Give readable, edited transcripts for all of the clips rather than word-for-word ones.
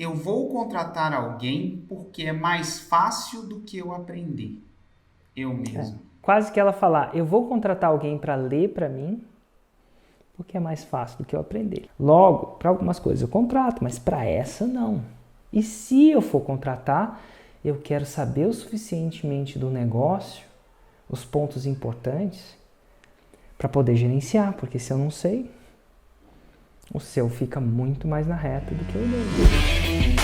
eu vou contratar alguém porque é mais fácil do que eu aprender. Eu mesmo. Quase que ela falar, eu vou contratar alguém para ler para mim, porque é mais fácil do que eu aprender. Logo, para algumas coisas eu contrato, mas para essa não. E se eu for contratar, eu quero saber o suficientemente do negócio, os pontos importantes, para poder gerenciar, porque se eu não sei, o seu fica muito mais na reta do que o dele.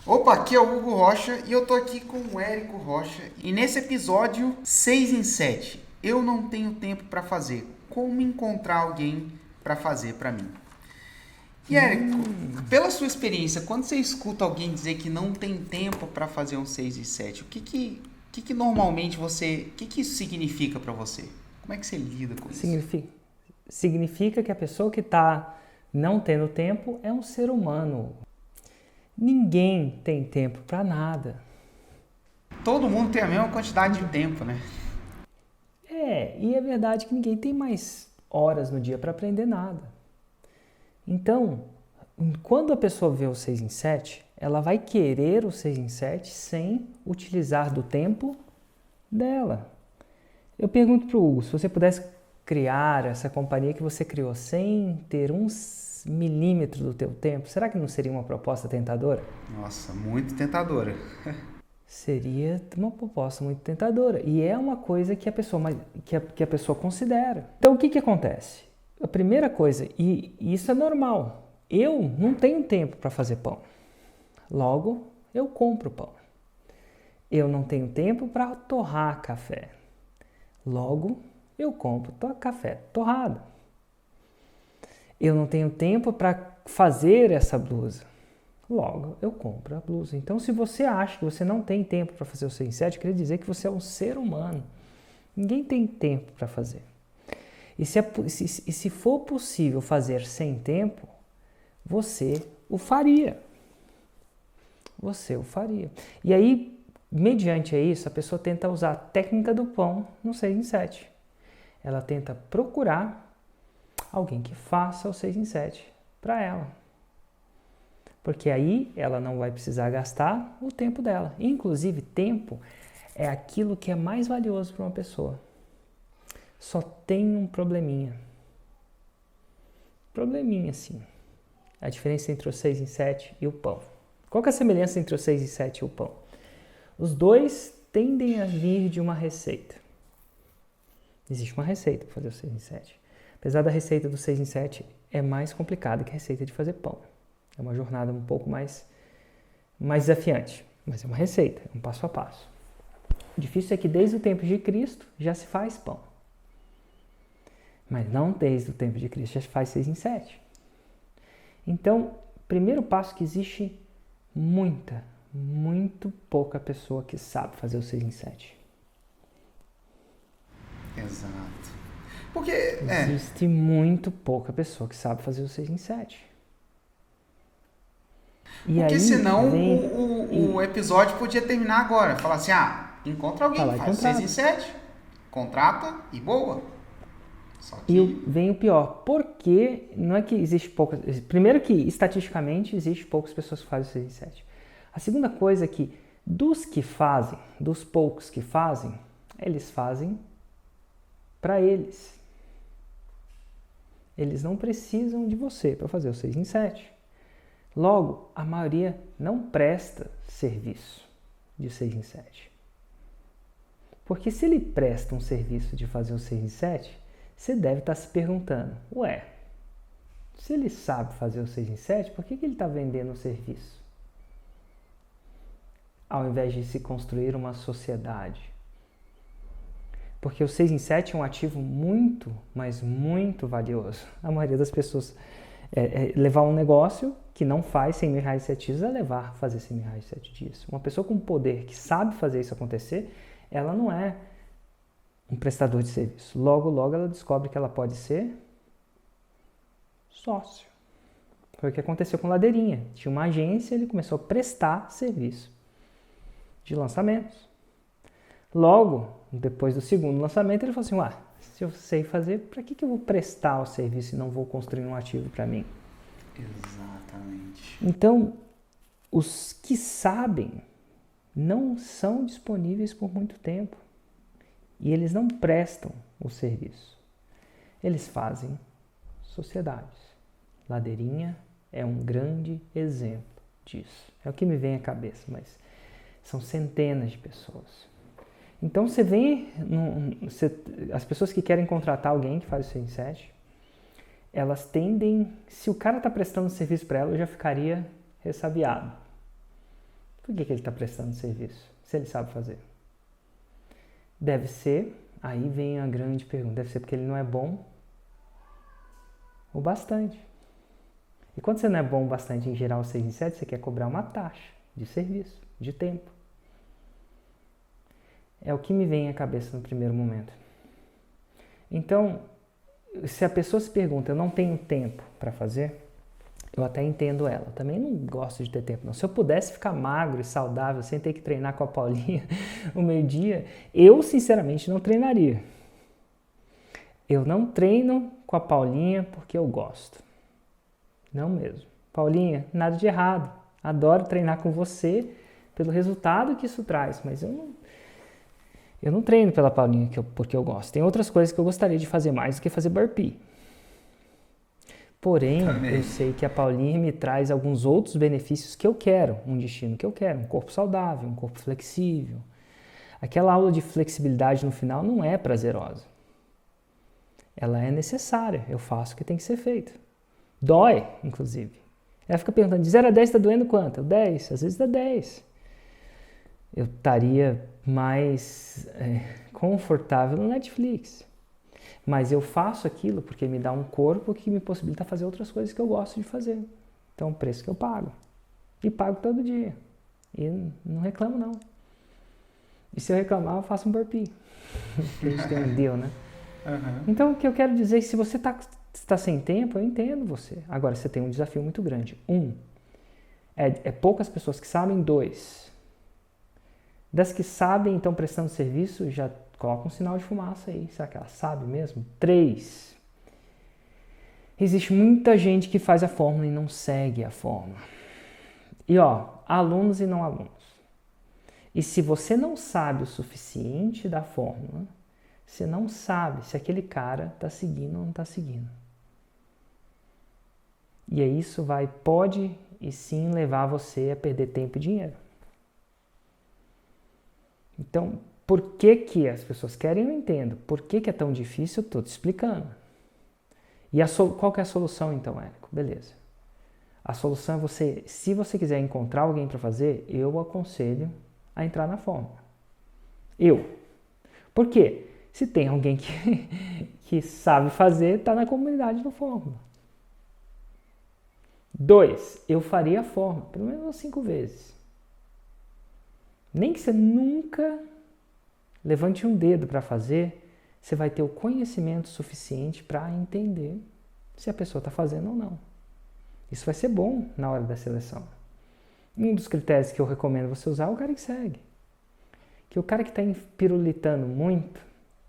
Opa, aqui é o Hugo Rocha e eu tô aqui com o Érico Rocha. E nesse episódio 6 em 7, eu não tenho tempo para fazer. Como encontrar alguém para fazer para mim? E Érico, pela sua experiência, quando você escuta alguém dizer que não tem tempo para fazer um 6 e 7, o que normalmente você... O que isso significa para você? Como é que você lida com isso? Significa que a pessoa que está não tendo tempo é um ser humano. Ninguém tem tempo para nada. Todo mundo tem a mesma quantidade de tempo, né? E é verdade que ninguém tem mais horas no dia para aprender nada. Então, quando a pessoa vê o 6 em 7, ela vai querer o 6 em 7 sem utilizar do tempo dela. Eu pergunto para o Hugo, se você pudesse criar essa companhia que você criou sem ter uns milímetro do teu tempo, será que não seria uma proposta tentadora? Nossa, muito tentadora. Seria uma proposta muito tentadora. E é uma coisa que a pessoa considera. Então, o que acontece? A primeira coisa, e isso é normal, eu não tenho tempo para fazer pão. Logo, eu compro pão. Eu não tenho tempo para torrar café. Logo, eu compro café torrado. Eu não tenho tempo para fazer essa blusa. Logo, eu compro a blusa. Então, se você acha que você não tem tempo para fazer o 6 em 7, quer dizer que você é um ser humano. Ninguém tem tempo para fazer. E se for possível fazer sem tempo, você o faria. Você o faria. E aí, mediante isso, a pessoa tenta usar a técnica do pão no 6 em 7. Ela tenta procurar alguém que faça o 6 em 7 para ela. Porque aí ela não vai precisar gastar o tempo dela. Inclusive, tempo é aquilo que é mais valioso para uma pessoa. Só tem um probleminha. Probleminha, sim. A diferença entre o 6 em 7 e o pão. Qual que é a semelhança entre o 6 em 7 e o pão? Os dois tendem a vir de uma receita. Existe uma receita para fazer o 6 em 7. Apesar da receita do 6 em 7 é mais complicada que a receita de fazer pão. É uma jornada um pouco mais desafiante, mas é uma receita, é um passo a passo. O difícil é que desde o tempo de Cristo já se faz pão. Mas não desde o tempo de Cristo já se faz 6 em 7. Então, primeiro passo que existe muito pouca pessoa que sabe fazer o 6 em 7. Exato. Porque existe muito pouca pessoa que sabe fazer o 6 em 7. Porque aí, senão o episódio podia terminar agora. Falar assim, encontra alguém, faz 6 em 7, contrata e boa. Só que... E vem o pior, porque não é que existe poucas... Primeiro que, estatisticamente, existe poucas pessoas que fazem o 6 em 7. A segunda coisa é que, dos poucos que fazem, eles fazem para eles. Eles não precisam de você para fazer o 6 em 7. Logo, a maioria não presta serviço de 6 em 7. Porque se ele presta um serviço de fazer o 6 em 7, você deve estar se perguntando, se ele sabe fazer o 6 em 7, por que ele está vendendo o serviço? Ao invés de se construir uma sociedade. Porque o 6 em 7 é um ativo muito, mas muito valioso. A maioria das pessoas levar um negócio que não faz 100 mil reais em 7 dias a fazer 100 mil reais em 7 dias. Uma pessoa com poder que sabe fazer isso acontecer, ela não é um prestador de serviço. Logo, logo ela descobre que ela pode ser sócio. Foi o que aconteceu com o Ladeirinha. Tinha uma agência, ele começou a prestar serviço de lançamentos. Logo, depois do segundo lançamento, ele falou assim, Se eu sei fazer, para que eu vou prestar o serviço e não vou construir um ativo para mim? Exatamente. Então, os que sabem não são disponíveis por muito tempo. E eles não prestam o serviço. Eles fazem sociedades. Ladeirinha é um grande exemplo disso. É o que me vem à cabeça, mas são centenas de pessoas. Então você vê, as pessoas que querem contratar alguém que faz o 6 em 7, elas tendem, se o cara está prestando serviço para ela, eu já ficaria ressabiado. Por que ele está prestando serviço, se ele sabe fazer? Deve ser, aí vem a grande pergunta, deve ser porque ele não é bom o bastante. E quando você não é bom o bastante em geral 6 em 7, você quer cobrar uma taxa de serviço, de tempo. É o que me vem à cabeça no primeiro momento. Então, se a pessoa se pergunta, eu não tenho tempo para fazer, eu até entendo ela. Também não gosto de ter tempo, não. Se eu pudesse ficar magro e saudável sem ter que treinar com a Paulinha o meio-dia, eu, sinceramente, não treinaria. Eu não treino com a Paulinha porque eu gosto. Não mesmo. Paulinha, nada de errado. Adoro treinar com você pelo resultado que isso traz, mas eu não treino pela Paulinha porque eu gosto. Tem outras coisas que eu gostaria de fazer mais do que fazer burpee. Porém, eu sei que a Paulinha me traz alguns outros benefícios que eu quero, um destino que eu quero, um corpo saudável, um corpo flexível. Aquela aula de flexibilidade no final não é prazerosa. Ela é necessária, eu faço o que tem que ser feito. Dói, inclusive. Ela fica perguntando, de 0 a 10 está doendo quanto? 10, às vezes dá 10. Eu estaria mais confortável no Netflix. Mas eu faço aquilo porque me dá um corpo que me possibilita fazer outras coisas que eu gosto de fazer. Então, é um preço que eu pago. E pago todo dia. E não reclamo, não. E se eu reclamar, eu faço um burpee. Que a gente tem um deal, né? Uhum. Então, o que eu quero dizer é que se você está sem tempo, eu entendo você. Agora, você tem um desafio muito grande. É poucas pessoas que sabem. 2, das que sabem e estão prestando serviço, já coloca um sinal de fumaça aí. Será que ela sabe mesmo? 3, existe muita gente que faz a fórmula e não segue a fórmula. E alunos e não alunos. E se você não sabe o suficiente da fórmula, você não sabe se aquele cara está seguindo ou não está seguindo. E aí isso pode e sim levar você a perder tempo e dinheiro. Então, por que as pessoas querem? Eu entendo. Por que é tão difícil? Eu estou te explicando. E qual que é a solução então, Érico? Beleza. A solução é se você quiser encontrar alguém para fazer, eu aconselho a entrar na fórmula. Por quê? Se tem alguém que sabe fazer, está na comunidade do Fórmula. 2, eu faria a Fórmula, pelo menos umas 5 vezes. Nem que você nunca levante um dedo para fazer, você vai ter o conhecimento suficiente para entender se a pessoa está fazendo ou não. Isso vai ser bom na hora da seleção. Um dos critérios que eu recomendo você usar é o cara que segue. Que o cara que está pirulitando muito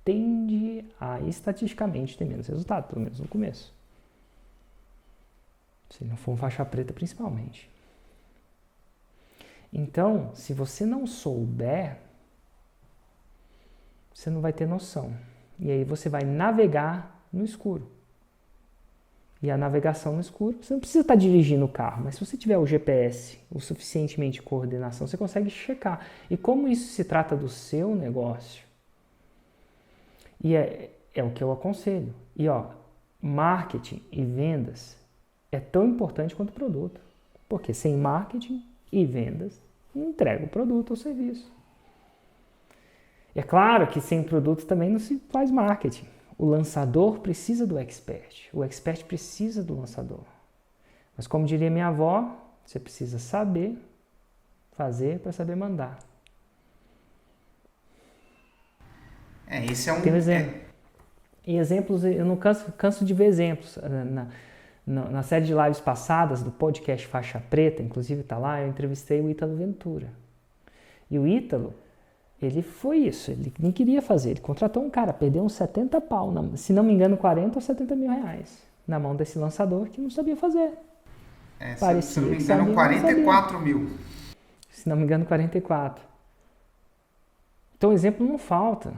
tende a, estatisticamente, ter menos resultado, pelo menos no começo. Se não for um faixa preta, principalmente. Então, se você não souber, você não vai ter noção. E aí você vai navegar no escuro. E a navegação no escuro, você não precisa estar dirigindo o carro, mas se você tiver o GPS, o suficientemente coordenação, você consegue checar. E como isso se trata do seu negócio, e é o que eu aconselho. E marketing e vendas é tão importante quanto o produto. Porque sem marketing e vendas, não entrega o produto ou serviço. É claro que sem produto também não se faz marketing. O lançador precisa do expert. O expert precisa do lançador. Mas como diria minha avó, você precisa saber fazer para saber mandar. Esse é um... Tem um exemplo. E exemplos, eu não canso de ver exemplos. Na série de lives passadas do podcast Faixa Preta, inclusive está lá, eu entrevistei o Ítalo Ventura. E o Ítalo, Ele foi isso, ele nem queria fazer. Ele contratou um cara, perdeu uns 70 pau, se não me engano, 40 ou 70 mil reais na mão desse lançador que não sabia fazer. Se não me engano, 44 mil. Se não me engano, 44. Então, exemplo não falta.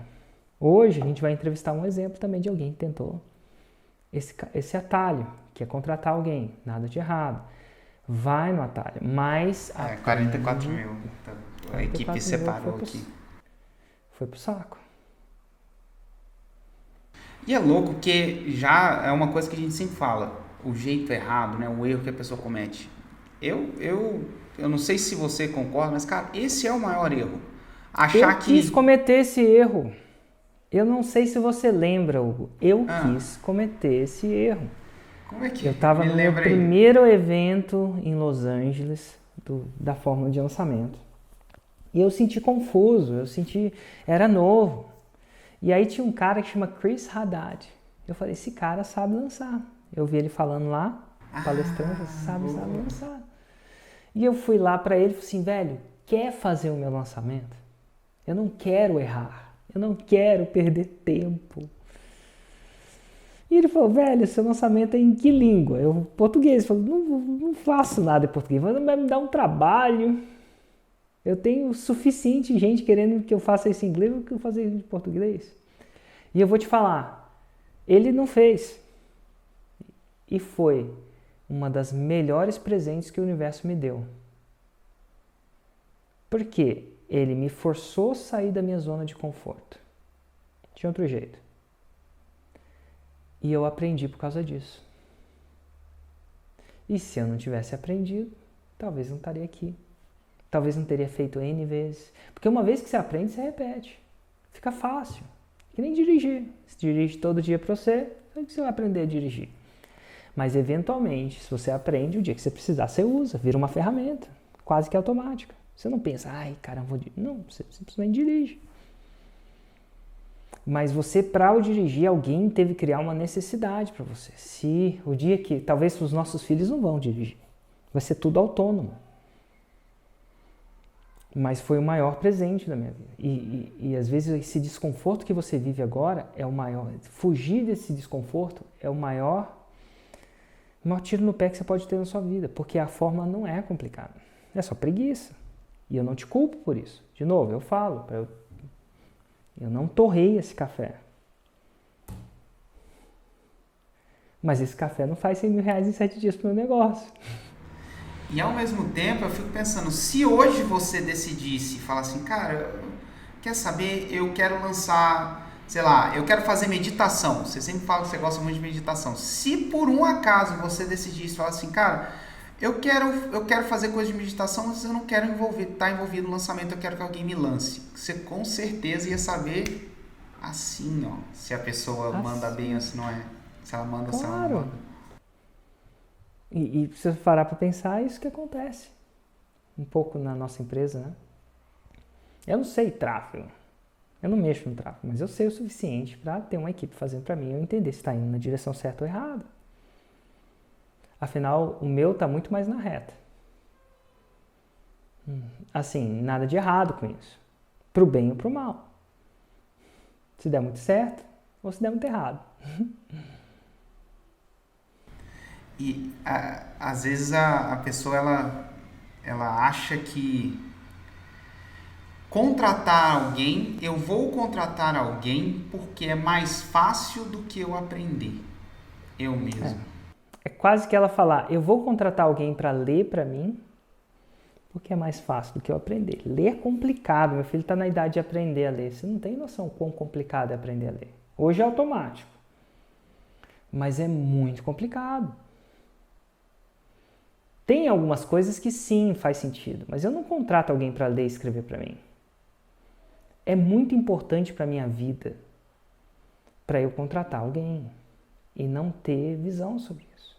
Hoje, a gente vai entrevistar um exemplo também de alguém que tentou esse atalho, que é contratar alguém. Nada de errado. Vai no atalho, mas... 44 mil. A equipe separou aqui. Foi pro saco. E é louco que já é uma coisa que a gente sempre fala. O jeito errado, né? O erro que a pessoa comete. Eu não sei se você concorda, mas, cara, esse é o maior erro. Eu quis cometer esse erro. Eu não sei se você lembra, Hugo. Eu quis cometer esse erro. Como é que eu estava no meu primeiro evento em Los Angeles da fórmula de lançamento. E eu senti confuso, era novo. E aí tinha um cara que chama Chris Haddad. Eu falei, esse cara sabe lançar. Eu vi ele falando lá, palestrando, sabe lançar. E eu fui lá para ele e falei assim, velho, quer fazer o meu lançamento? Eu não quero errar, eu não quero perder tempo. E ele falou, velho, seu lançamento é em que língua? Eu, português. Eu falei, não faço nada em português, vai me dar um trabalho. Eu tenho suficiente gente querendo que eu faça isso em inglês do que eu faça isso em português. E eu vou te falar, ele não fez. E foi uma das melhores presentes que o universo me deu. Por quê? Ele me forçou a sair da minha zona de conforto. Tinha outro jeito. E eu aprendi por causa disso. E se eu não tivesse aprendido, talvez não estaria aqui. Talvez não teria feito N vezes. Porque uma vez que você aprende, você repete. Fica fácil. Que nem dirigir. Se dirige todo dia para você, sabe que você vai aprender a dirigir. Mas eventualmente, se você aprende, o dia que você precisar, você usa. Vira uma ferramenta. Quase que automática. Você não pensa, ai, cara, vou dirigir. Não, você simplesmente dirige. Mas você, para o dirigir, alguém teve que criar uma necessidade para você. Se o dia que, talvez os nossos filhos não vão dirigir. Vai ser tudo autônomo. Mas foi o maior presente da minha vida. E às vezes esse desconforto que você vive agora é o maior. Fugir desse desconforto é o maior tiro no pé que você pode ter na sua vida. Porque a forma não é complicada. É só preguiça. E eu não te culpo por isso. De novo, eu falo. Eu não torrei esse café. Mas esse café não faz 100 mil reais em 7 dias para o meu negócio. E ao mesmo tempo eu fico pensando, se hoje você decidisse falar assim, cara, quer saber, eu quero lançar, sei lá, eu quero fazer meditação. Você sempre fala que você gosta muito de meditação. Se por um acaso você decidisse falar assim, cara, eu quero fazer coisa de meditação, mas eu não quero estar envolvido no lançamento, eu quero que alguém me lance. Você com certeza ia saber assim, ó, se a pessoa manda bem ou se não é. Se ela manda, se ela não manda. E se você parar para pensar, é isso que acontece um pouco na nossa empresa, né? Eu não sei tráfego, eu não mexo no tráfego, mas eu sei o suficiente para ter uma equipe fazendo para mim eu entender se está indo na direção certa ou errada. Afinal, o meu está muito mais na reta. Assim, nada de errado com isso. Pro bem ou pro mal. Se der muito certo ou se der muito errado. E às vezes a pessoa ela acha que eu vou contratar alguém porque é mais fácil do que eu aprender eu mesmo. É quase que ela falar, eu vou contratar alguém para ler para mim porque é mais fácil do que eu aprender. Ler é complicado, meu filho está na idade de aprender a ler. Você não tem noção quão complicado é aprender a ler. Hoje é automático, mas é muito complicado. Tem algumas coisas que sim, faz sentido, mas eu não contrato alguém para ler e escrever para mim. É muito importante para a minha vida para eu contratar alguém e não ter visão sobre isso.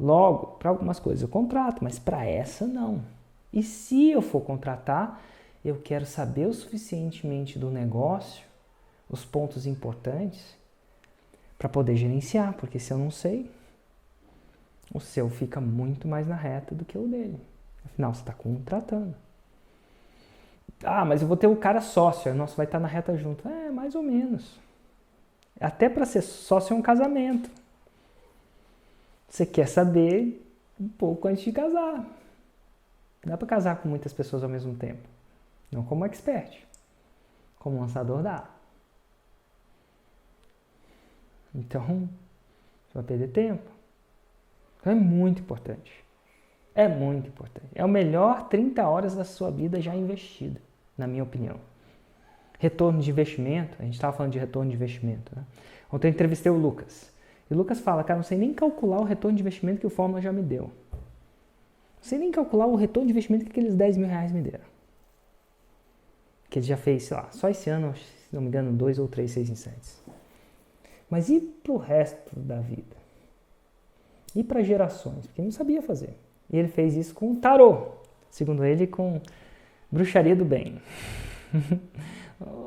Logo, para algumas coisas eu contrato, mas para essa não. E se eu for contratar, eu quero saber o suficientemente do negócio, os pontos importantes, para poder gerenciar, porque se eu não sei, o seu fica muito mais na reta do que o dele. Afinal, você está contratando. Ah, mas eu vou ter o cara sócio, nossa, vai estar na reta junto. É, mais ou menos. Até para ser sócio é um casamento. Você quer saber um pouco antes de casar. Não dá para casar com muitas pessoas ao mesmo tempo. Não como expert. Como lançador dá. Então, você vai perder tempo. Então é muito importante. É muito importante. É o melhor 30 horas da sua vida já investida, na minha opinião. Retorno de investimento, a gente estava falando de retorno de investimento, né? Ontem eu entrevistei o Lucas. E o Lucas fala, cara, não sei nem calcular o retorno de investimento que o Fórmula já me deu. Não sei nem calcular o retorno de investimento que aqueles 10 mil reais me deram. Que ele já fez, sei lá, só esse ano, se não me engano, 2 ou 3 6 em 7. Mas e pro resto da vida? E para gerações? Porque ele não sabia fazer. E ele fez isso com tarô. Segundo ele, com bruxaria do bem.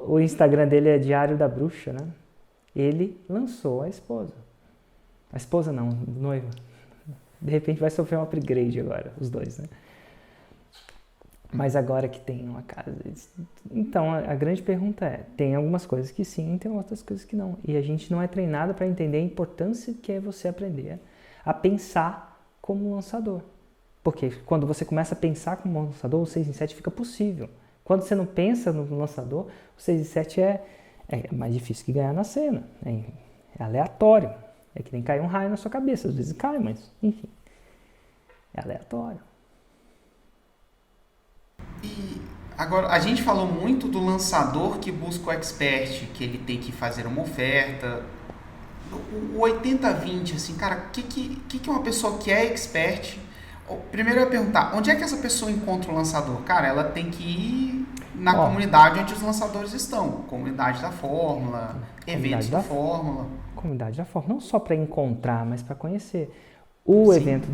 O Instagram dele é Diário da Bruxa, né? Ele lançou a esposa. A esposa não, noiva. De repente vai sofrer um upgrade agora, os dois, né? Mas agora que tem uma casa... Então, a grande pergunta é, tem algumas coisas que sim, tem outras coisas que não. E a gente não é treinado para entender a importância que é você aprender a pensar como lançador. Porque quando você começa a pensar como lançador, o 6 em 7 fica possível. Quando você não pensa no lançador, o 6 em 7 é mais difícil que ganhar na cena. É aleatório. É que nem cair um raio na sua cabeça. Às vezes cai, mas enfim. É aleatório. E agora, a gente falou muito do lançador que busca o expert, que ele tem que fazer uma oferta. O 80-20, assim, cara, o que uma pessoa que é expert... Primeiro eu ia perguntar, onde é que essa pessoa encontra o lançador? Cara, ela tem que ir na comunidade onde os lançadores estão. Comunidade da Fórmula, eventos da Fórmula. Comunidade da Fórmula, não só para encontrar, mas para conhecer. O evento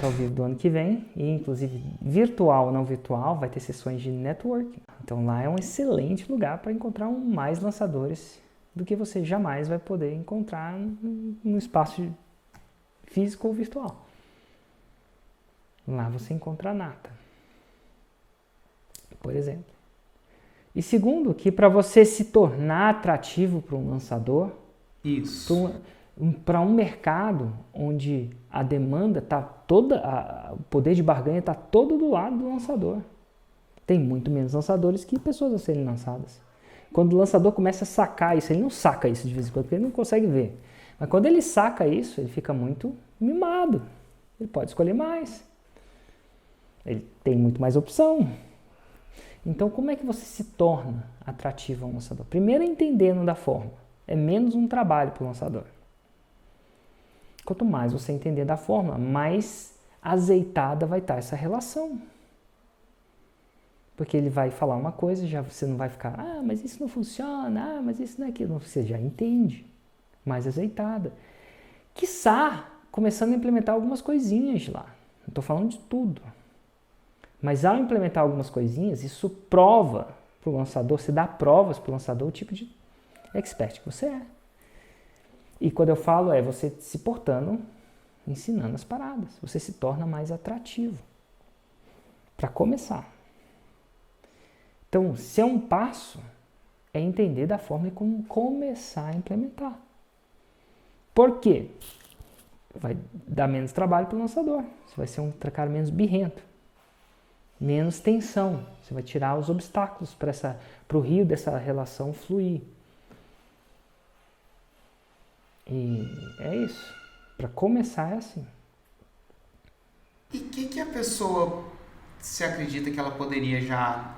ao vivo do ano que vem, e inclusive virtual ou não virtual, vai ter sessões de networking. Então lá é um excelente lugar para encontrar mais lançadores do que você jamais vai poder encontrar no espaço físico ou virtual. Lá você encontra a nata, por exemplo. E segundo, que para você se tornar atrativo para um lançador, para um mercado onde a demanda está toda, o poder de barganha está todo do lado do lançador. Tem muito menos lançadores que pessoas a serem lançadas. Quando o lançador começa a sacar isso, ele não saca isso de vez em quando, porque ele não consegue ver. Mas quando ele saca isso, ele fica muito mimado. Ele pode escolher mais. Ele tem muito mais opção. Então, como é que você se torna atrativo a um lançador? Primeiro, entendendo da fórmula. É menos um trabalho para o lançador. Quanto mais você entender da fórmula, mais azeitada vai estar essa relação. Porque ele vai falar uma coisa, já você não vai ficar, mas isso não funciona, mas isso não é aquilo. Você já entende. Mais azeitada. Quiçá, começando a implementar algumas coisinhas lá. Não estou falando de tudo. Mas ao implementar algumas coisinhas, isso prova para o lançador, você dá provas para o lançador o tipo de expert que você é. E quando eu falo você se portando, ensinando as paradas. Você se torna mais atrativo. Para começar. Então, se é um passo, é entender da forma como começar a implementar. Por quê? Vai dar menos trabalho para o lançador. Você vai ser um cara menos birrento. Menos tensão. Você vai tirar os obstáculos para o rio dessa relação fluir. E é isso. Para começar é assim. E o que a pessoa se acredita que ela poderia já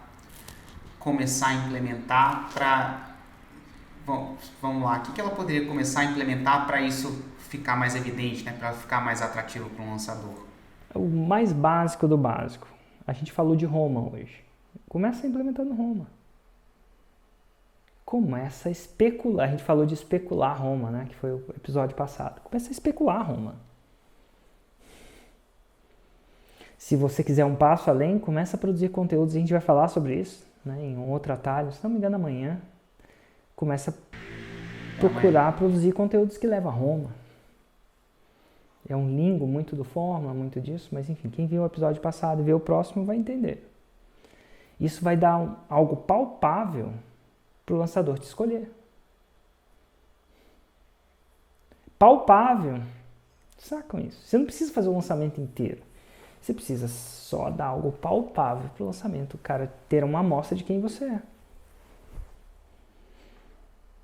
começar a implementar para... Vamos lá. O que ela poderia começar a implementar para isso ficar mais evidente, né? Para ficar mais atrativo para um lançador? É o mais básico do básico. A gente falou de Roma hoje. Começa implementando Roma. Começa a especular. A gente falou de especular Roma, né? Que foi o episódio passado. Começa a especular Roma. Se você quiser um passo além, começa a produzir conteúdos. A gente vai falar sobre isso, né? Em um outro atalho. Se não me engano, amanhã. Começa a procurar produzir conteúdos que levam a Roma. É um lingo muito do Fórmula, muito disso, mas enfim, quem viu o episódio passado e vê o próximo vai entender. Isso vai dar algo palpável para o lançador te escolher. Palpável. Sacam isso? Você não precisa fazer o lançamento inteiro. Você precisa só dar algo palpável para o lançamento. O cara ter uma amostra de quem você é.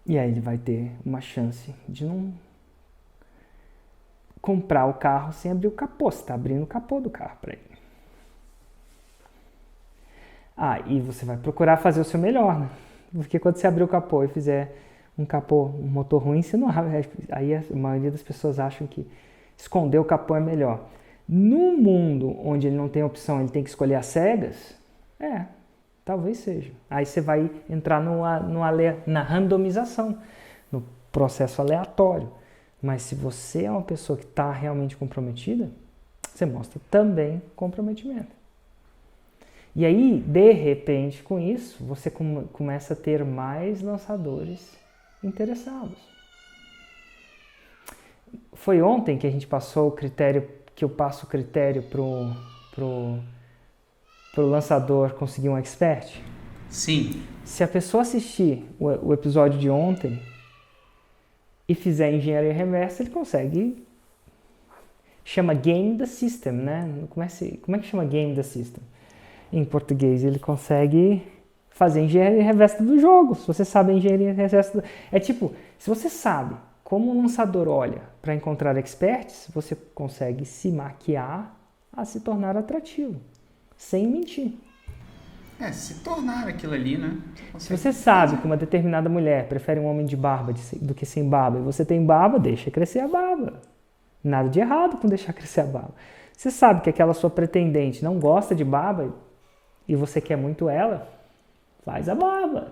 E aí ele vai ter uma chance de não comprar o carro sem abrir o capô. Você está abrindo o capô do carro para ele. E você vai procurar fazer o seu melhor, né? Porque quando você abrir o capô e fizer um motor ruim, você não abre. Aí a maioria das pessoas acham que esconder o capô é melhor. No mundo onde ele não tem opção, ele tem que escolher as cegas, talvez seja. Aí você vai entrar na randomização, no processo aleatório. Mas se você é uma pessoa que está realmente comprometida, você mostra também comprometimento. E aí, de repente, com isso, você começa a ter mais lançadores interessados. Foi ontem que a gente passou o critério, que eu passo o critério pro lançador conseguir um expert? Sim. Se a pessoa assistir o episódio de ontem e fizer engenharia reversa, ele consegue. Chama Game the System, né? Como é que chama Game the System? Em português, ele consegue fazer engenharia reversa do jogo. Se você sabe a engenharia reversa É tipo, se você sabe como o lançador olha para encontrar experts, você consegue se maquiar a se tornar atrativo, sem mentir. Se tornar aquilo ali, né? Se você sabe que uma determinada mulher prefere um homem de barba do que sem barba, e você tem barba, deixa crescer a barba. Nada de errado com deixar crescer a barba. Você sabe que aquela sua pretendente não gosta de barba e você quer muito ela, faz a barba.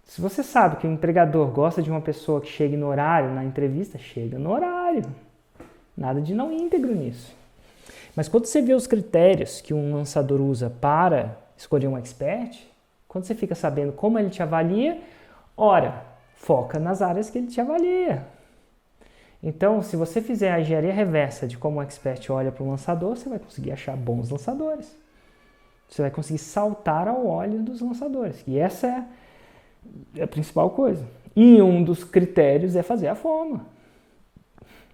Se você sabe que o empregador gosta de uma pessoa que chegue no horário na entrevista, chega no horário. Nada de não íntegro nisso. Mas quando você vê os critérios que um lançador usa para escolher um expert, quando você fica sabendo como ele te avalia, foca nas áreas que ele te avalia. Então, se você fizer a engenharia reversa de como o expert olha para o lançador, você vai conseguir achar bons lançadores. Você vai conseguir saltar ao olho dos lançadores. E essa é a principal coisa. E um dos critérios é fazer a forma.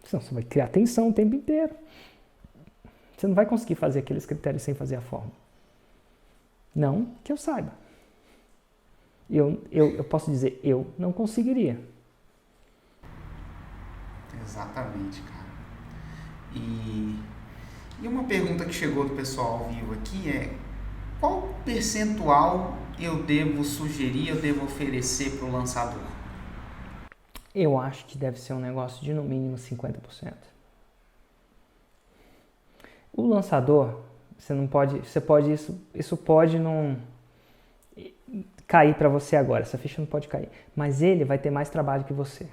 Senão você vai criar tensão o tempo inteiro. Você não vai conseguir fazer aqueles critérios sem fazer a forma. Não que eu saiba. Eu posso dizer, eu não conseguiria. Exatamente, cara. E uma pergunta que chegou do pessoal ao vivo aqui é: qual percentual eu devo sugerir, eu devo oferecer para o lançador? Eu acho que deve ser um negócio de no mínimo 50%. O lançador, isso pode não cair para você agora, essa ficha não pode cair, mas ele vai ter mais trabalho que você.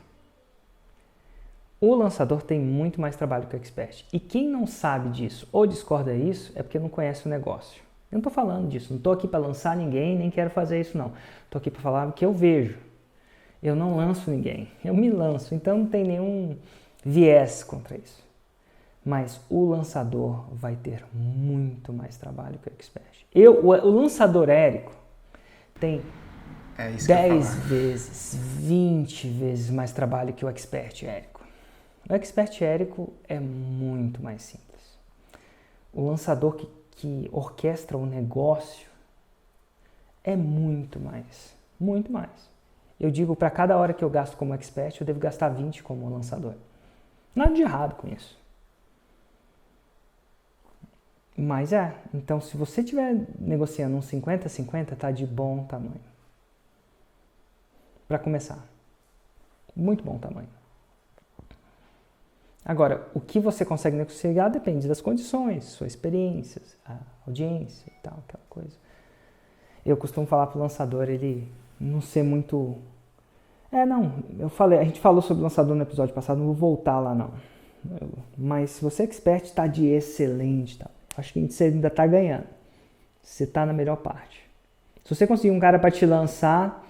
O lançador tem muito mais trabalho que o expert. E quem não sabe disso ou discorda disso é porque não conhece o negócio. Eu não estou falando disso, não estou aqui para lançar ninguém, nem quero fazer isso não. Estou aqui para falar o que eu vejo. Eu não lanço ninguém, eu me lanço, então não tem nenhum viés contra isso. Mas o lançador vai ter muito mais trabalho que o expert. O lançador Érico tem 10 vezes, 20 vezes mais trabalho que o expert Érico. O expert Érico é muito mais simples. O lançador que orquestra o negócio é muito mais. Muito mais. Eu digo, para cada hora que eu gasto como expert, eu devo gastar 20 como lançador. Nada de errado com isso. Mas então se você estiver negociando um 50-50, tá de bom tamanho. Para começar. Muito bom tamanho. Agora, o que você consegue negociar depende das condições, suas experiências, a audiência e tal, aquela coisa. Eu costumo falar para o lançador, ele não ser muito... a gente falou sobre o lançador no episódio passado, não vou voltar lá não. Mas se você é expert, está de excelente, tá? Acho que você ainda está ganhando. Você está na melhor parte. Se você conseguir um cara para te lançar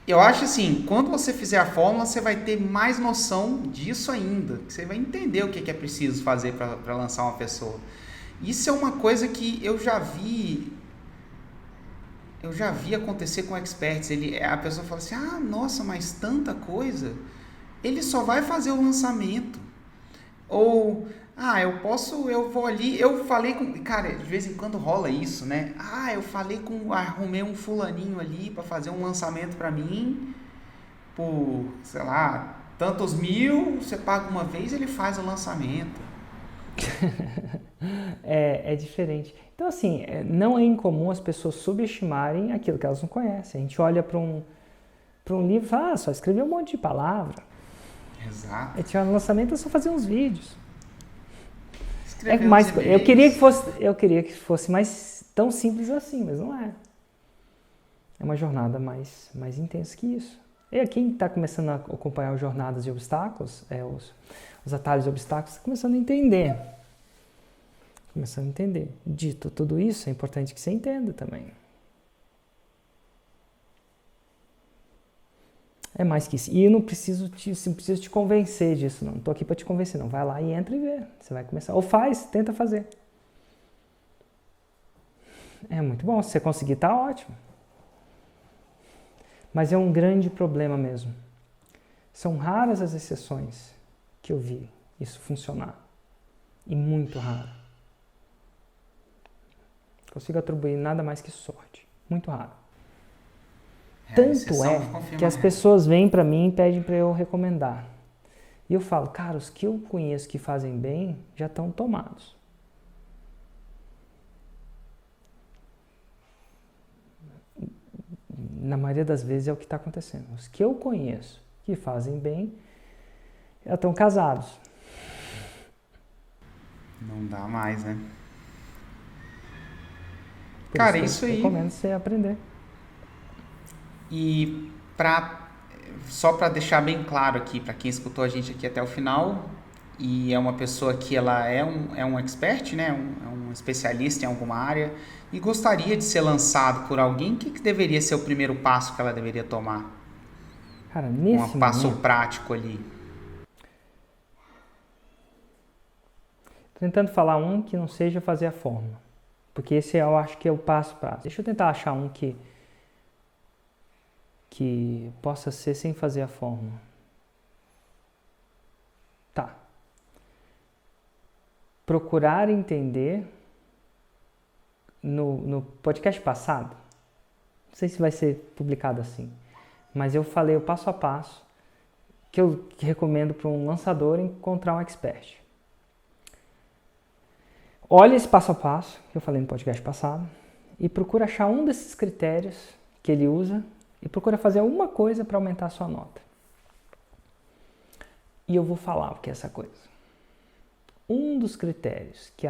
eu acho assim, quando você fizer a fórmula, você vai ter mais noção disso ainda. Você vai entender o que é preciso fazer para lançar uma pessoa. Isso é uma coisa que eu já vi acontecer com experts. A pessoa fala assim, nossa, mas tanta coisa. Ele só vai fazer o lançamento. Ou, eu vou ali, eu falei com, cara, de vez em quando rola isso, né? Arrumei um fulaninho ali para fazer um lançamento para mim por, sei lá, tantos mil, você paga uma vez, ele faz o lançamento. É diferente. Então, assim, não é incomum as pessoas subestimarem aquilo que elas não conhecem. A gente olha para um livro e fala, só escreveu um monte de palavra. Exato. Aí tinha um lançamento, é só fazer uns vídeos. Eu queria que fosse mais tão simples assim, mas não é. É uma jornada mais intensa que isso. E quem está começando a acompanhar os jornadas de obstáculos, os atalhos de obstáculos, está começando a entender. Dito tudo isso, é importante que você entenda também. É mais que isso. E eu não preciso te convencer disso, não. Não estou aqui para te convencer, não. Vai lá e entra e vê. Você vai começar. Ou tenta fazer. É muito bom. Se você conseguir, tá ótimo. Mas é um grande problema mesmo. São raras as exceções que eu vi isso funcionar. E muito raro. Não consigo atribuir nada mais que sorte. Muito raro. Tanto é que as pessoas vêm para mim e pedem para eu recomendar. E eu falo, cara, os que eu conheço que fazem bem já estão tomados. Na maioria das vezes é o que está acontecendo. Os que eu conheço que fazem bem já estão casados. Não dá mais, né? Cara, isso aí. Eu recomendo você aprender. E só para deixar bem claro aqui, para quem escutou a gente aqui até o final, e é uma pessoa que ela é um expert, né? É um especialista em alguma área, e gostaria de ser lançado por alguém, o que deveria ser o primeiro passo que ela deveria tomar? Cara, nesse passo prático ali. Tô tentando falar um que não seja fazer a fórmula, porque esse eu acho que é o passo prático. Deixa eu tentar achar um que possa ser sem fazer a fórmula. Tá. Procurar entender no podcast passado, não sei se vai ser publicado assim, mas eu falei o passo a passo que eu recomendo para um lançador encontrar um expert. Olha esse passo a passo que eu falei no podcast passado e procura achar um desses critérios que ele usa e procura fazer alguma coisa para aumentar a sua nota. E eu vou falar o que é essa coisa. Um dos critérios que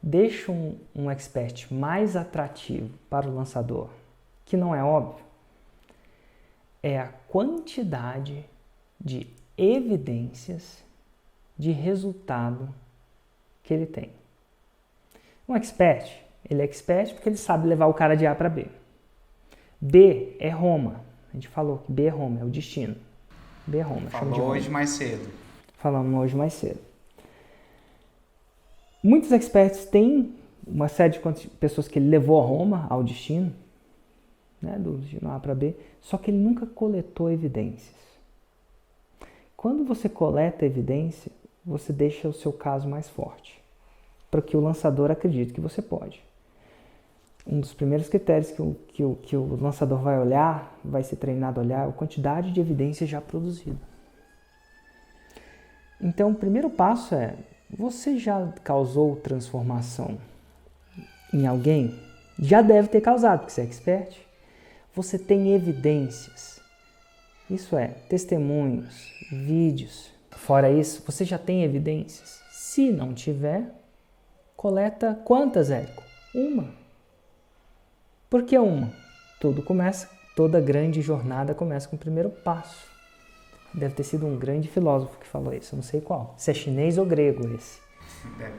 deixa um expert mais atrativo para o lançador, que não é óbvio, é a quantidade de evidências de resultado que ele tem. Um expert, ele é expert porque ele sabe levar o cara de A para B. B é Roma. A gente falou que B é Roma, é o destino. B é Roma. Falamos hoje mais cedo. Muitos experts têm uma série de pessoas que ele levou a Roma, ao destino, né, do destino A para B, só que ele nunca coletou evidências. Quando você coleta evidência, você deixa o seu caso mais forte, para que o lançador acredite que você pode. Um dos primeiros critérios que o lançador vai olhar, vai ser treinado a olhar, é a quantidade de evidência já produzida. Então, o primeiro passo é, você já causou transformação em alguém? Já deve ter causado, porque você é expert. Você tem evidências. Isso é, testemunhos, vídeos. Fora isso, você já tem evidências? Se não tiver, coleta quantas, Érico? Uma. Por que uma? Toda grande jornada começa com o primeiro passo. Deve ter sido um grande filósofo que falou isso, eu não sei qual. Se é chinês ou grego esse. Deve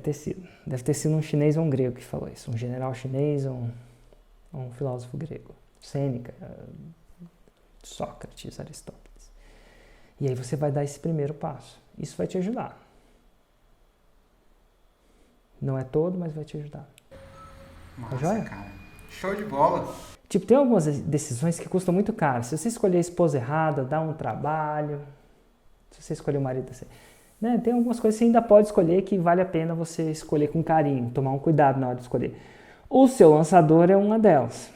ter sido. Deve ter sido um chinês ou um grego que falou isso. Um general chinês ou um filósofo grego. Sêneca, Sócrates, Aristóteles. E aí você vai dar esse primeiro passo. isso vai te ajudar. Não é todo, mas vai te ajudar. Nossa, Tá joia? cara. Show de bola. Tipo, tem algumas decisões que custam muito caro. Se você escolher a esposa errada, dá um trabalho. Se você escolher o marido assim, né? Tem algumas coisas que você ainda pode escolher que vale a pena você escolher com carinho, tomar um cuidado na hora de escolher. O seu lançador é uma delas.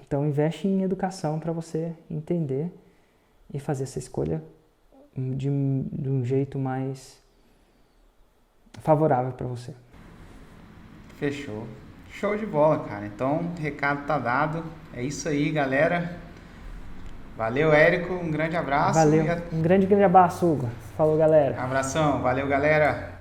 Então, investe em educação para você entender e fazer essa escolha de um jeito mais favorável para você. Fechou. Show de bola, cara. Então, o recado tá dado. É isso aí, galera. Valeu, Érico. Um grande abraço. Valeu. Um grande abraço, Hugo. Falou, galera. Abração. Valeu, galera.